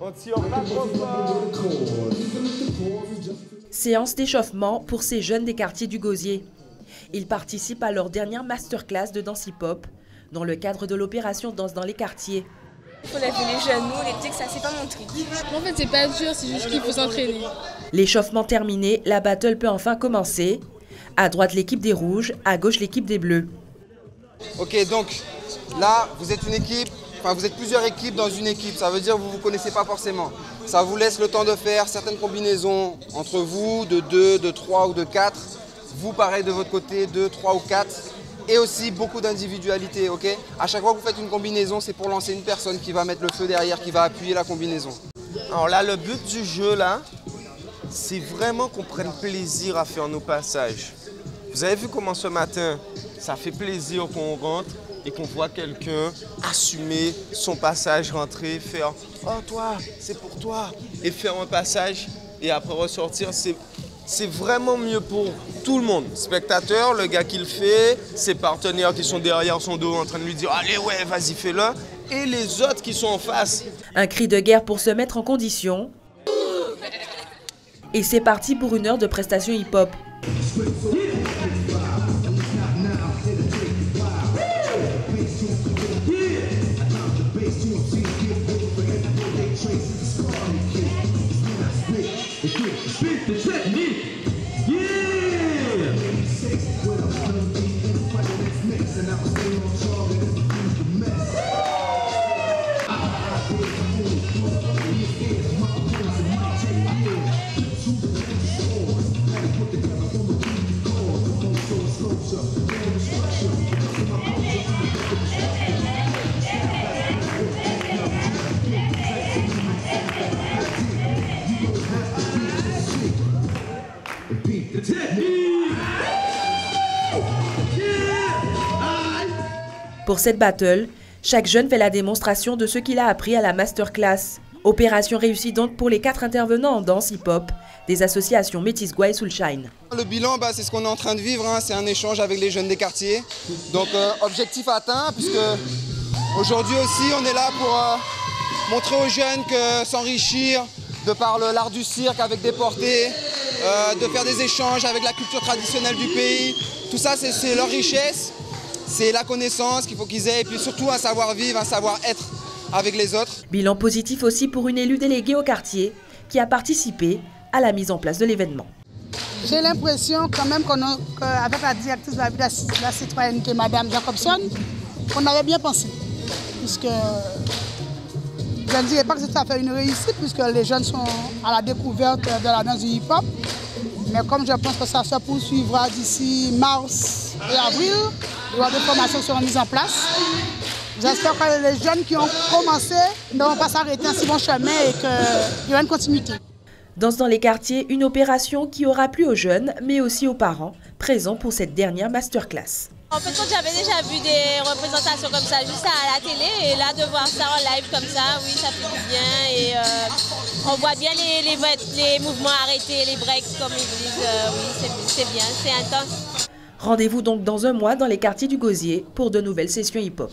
On tire pas trop fort. Séance d'échauffement pour ces jeunes des quartiers du Gosier. Ils participent à leur dernière masterclass de danse hip-hop dans le cadre de l'opération Danse dans les quartiers. Il faut lever les genoux, les tics, ça c'est pas mon truc. En fait c'est pas dur, c'est juste qu'il faut s'entraîner. L'échauffement terminé, la battle peut enfin commencer. À droite l'équipe des rouges, à gauche l'équipe des bleus. Ok, donc là vous êtes une équipe, enfin vous êtes plusieurs équipes dans une équipe, ça veut dire que vous ne vous connaissez pas forcément. Ça vous laisse le temps de faire certaines combinaisons entre vous, de 2, de 3 ou de 4. Vous pareil de votre côté, 2, 3 ou 4. Et aussi beaucoup d'individualité, ok? À chaque fois que vous faites une combinaison, c'est pour lancer une personne qui va mettre le feu derrière, qui va appuyer la combinaison. Alors là, le but du jeu, là, c'est vraiment qu'on prenne plaisir à faire nos passages. Vous avez vu comment ce matin, ça fait plaisir qu'on rentre et qu'on voit quelqu'un assumer son passage, rentrer, faire « Oh toi, c'est pour toi » et faire un passage et après ressortir, c'est vraiment mieux pour tout le monde. Spectateur, le gars qui le fait, ses partenaires qui sont derrière son dos en train de lui dire « Allez, ouais, vas-y, fais-le » et les autres qui sont en face. Un cri de guerre pour se mettre en condition. Et c'est parti pour une heure de prestation hip-hop. Pour cette battle, chaque jeune fait la démonstration de ce qu'il a appris à la masterclass. Opération réussie donc pour les 4 intervenants en danse hip-hop des associations Métis Gua et Soulshine. Le bilan, c'est ce qu'on est en train de vivre, hein. C'est un échange avec les jeunes des quartiers. Donc objectif atteint, puisque aujourd'hui aussi on est là pour montrer aux jeunes que s'enrichir de par l'art du cirque avec des portées, de faire des échanges avec la culture traditionnelle du pays, tout ça c'est leur richesse. C'est la connaissance qu'il faut qu'ils aient et puis surtout un savoir-vivre, un savoir-être avec les autres. Bilan positif aussi pour une élue déléguée au quartier qui a participé à la mise en place de l'événement. J'ai l'impression quand même qu'avec la directrice de la citoyenneté, Madame Jacobson, on avait bien pensé. Puisque je ne dirais pas que c'est tout à fait une réussite puisque les jeunes sont à la découverte de la danse du hip-hop. Mais comme je pense que ça se poursuivra d'ici mars et avril, il y aura des formations qui seront mises en place. J'espère que les jeunes qui ont commencé ne vont pas s'arrêter en si bon chemin et qu'il y aura une continuité. Danse dans les quartiers, une opération qui aura plu aux jeunes, mais aussi aux parents, présents pour cette dernière masterclass. En fait, quand j'avais déjà vu des représentations comme ça, juste à la télé, et là de voir ça en live comme ça, oui, ça fait du bien. Et on voit bien les mouvements arrêtés, les breaks, comme ils disent. Oui, c'est bien, c'est intense. Rendez-vous donc dans un mois dans les quartiers du Gosier pour de nouvelles sessions hip-hop.